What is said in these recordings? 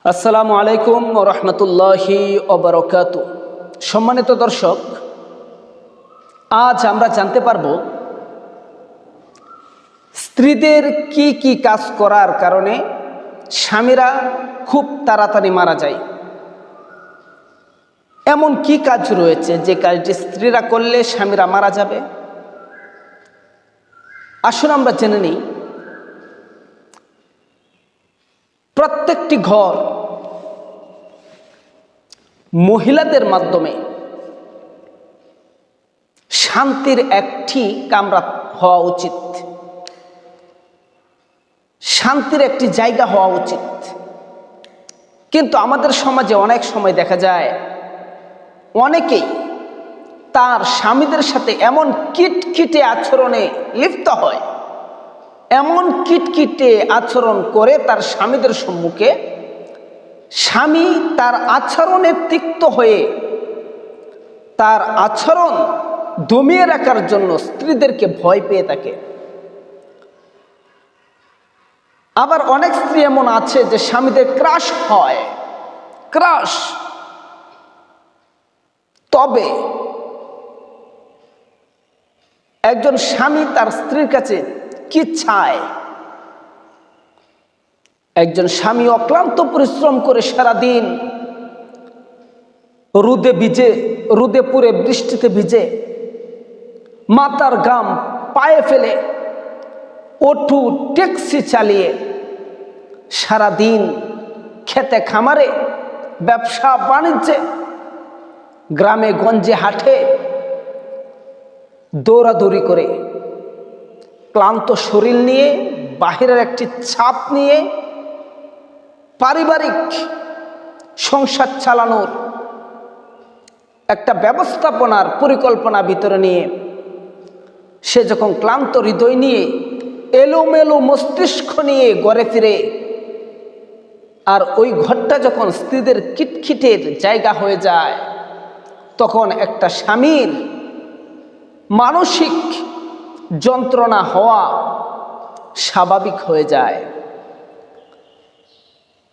আসসালামু আলাইকুম ওয়া রাহমাতুল্লাহি ওয়া বারাকাতুহু। সম্মানিত দর্শক, আজ আমরা জানতে পারব স্ত্রীদের কি কি কাজ করার কারণে স্বামীরা খুব তাড়াতাড়ি মারা যায়। এমন কি কাজ রয়েছে যে কাজটি স্ত্রীরা করলে স্বামীরা মারা যাবে? আসুন আমরা জেনে নিই। প্রত্যেকটি ঘর মহিলাদের মাধ্যমে শান্তির একটি কামরা হওয়া উচিত, শান্তির একটি জায়গা হওয়া উচিত। কিন্তু আমাদের সমাজে অনেক সময় দেখা যায় অনেকেই তার স্বামীদের সাথে এমন কিটকিটে আচরণে লিপ্ত হয়, এমন কিটকিটে আচরণ করে তার স্বামীদের সম্মুখে। স্বামী তার আচরণে তিক্ত হয়ে তার আচরণ দমিয়ে রাখার জন্য স্ত্রীদেরকে ভয় পেয়ে থাকে। আবার অনেক স্ত্রী এমন আছে যে স্বামীদের ক্রাশ হয়, ক্রাশ। তবে একজন স্বামী তার স্ত্রীর কাছে কি চায়? একজন স্বামী অক্লান্ত পরিশ্রম করে সারাদিন রোদে পুড়ে বৃষ্টিতে ভিজে মাথার ঘাম পায়ে ফেলে অটো ট্যাক্সি চালিয়ে সারাদিন খেতে খামারে ব্যবসা বাণিজ্যে গ্রামে গঞ্জে হাটে দৌড়াদৌড়ি করে ক্লান্ত শরীর নিয়ে, বাহিরের একটি ছাপ নিয়ে পারিবারিক সংসার চালানোর একটা ব্যবস্থাপনার পরিকল্পনা ভিতরে নিয়ে সে যখন ক্লান্ত হৃদয় নিয়ে এলোমেলো মস্তিষ্ক নিয়ে ঘরে ফিরে, আর ওই ঘরটা যখন স্ত্রীদের কিটকিটের জায়গা হয়ে যায়, তখন একটা স্বামীর মানসিক যন্ত্রণা হওয়া স্বাভাবিক হয়ে যায়।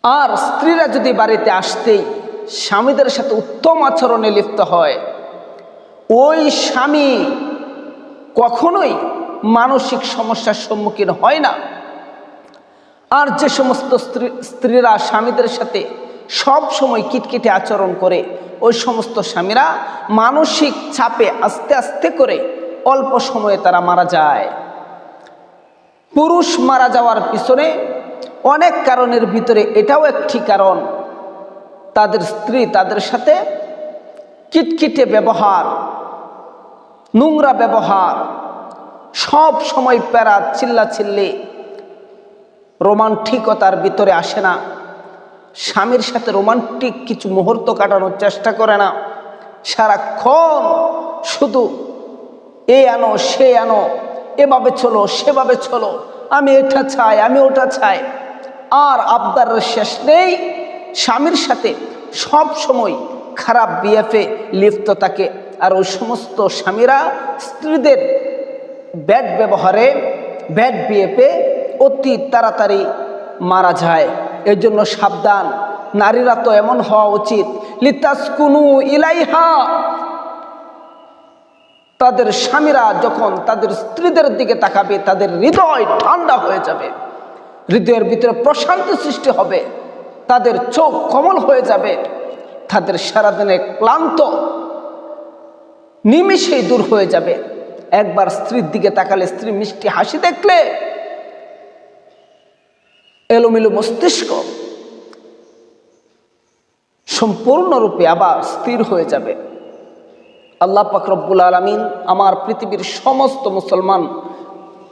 আর স্ত্রীরা যদি বাড়িতে আসতেই স্বামীদের সাথে উত্তম আচরণে লিপ্ত হয়, ওই স্বামী কখনোই মানসিক সমস্যার সম্মুখীন হয় না। আর যে সমস্ত স্ত্রীরা স্বামীদের সাথে সব সময় কিটকিটে আচরণ করে, ওই সমস্ত স্বামীরা মানসিক চাপে আস্তে আস্তে করে অল্প সময়ে তারা মারা যায়। পুরুষ মারা যাওয়ার পিছনে অনেক কারণের ভিতরে এটাও একটি কারণ, তাদের স্ত্রী তাদের সাথে কিটকিটে ব্যবহার, নোংরা ব্যবহার, সব সময় প্যারা চিল্লাচিল্লি, রোমান্টিকতার ভিতরে আসে না, স্বামীর সাথে রোমান্টিক কিছু মুহূর্ত কাটানোর চেষ্টা করে না। সারাক্ষণ শুধু এ আনো সে আনো, এভাবে চলো সেভাবে চলো, আমি এটা চাই আমি ওটা চাই। আর আবদারের শেষ নেই। স্বামীর সাথে সব সময় খারাপ বিহেভে লিপ্ত থাকে। আর ওই সমস্ত স্বামীরা স্ত্রীদের ব্যাড ব্যবহারে, ব্যাড বিহেভে অতি তাড়াতাড়ি মারা যায়। এর জন্য সাবধান, নারীরা তো এমন হওয়া উচিত লিতাসকুনু ইলাইহা। তাদের স্বামীরা যখন তাদের স্ত্রীদের দিকে তাকাবে, তাদের হৃদয় ঠান্ডা হয়ে যাবে, হৃদয়ের ভিতরে প্রশান্তি সৃষ্টি হবে, তাদের চোখ কমল হয়ে যাবে, তাদের সারাদিনের ক্লান্ত নিমেষেই দূর হয়ে যাবে। একবার স্ত্রীর দিকে তাকালে, স্ত্রী মিষ্টি হাসি দেখলে এলোমেলো মস্তিষ্ক সম্পূর্ণরূপে আবার স্থির হয়ে যাবে। আল্লাহ পাক রব্বুল আলামিন আমার পৃথিবীর সমস্ত মুসলমান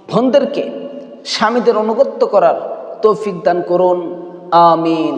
বোনদেরকে স্বামীদের অনুগত্য করার তৌফিক দান করুন। আমিন।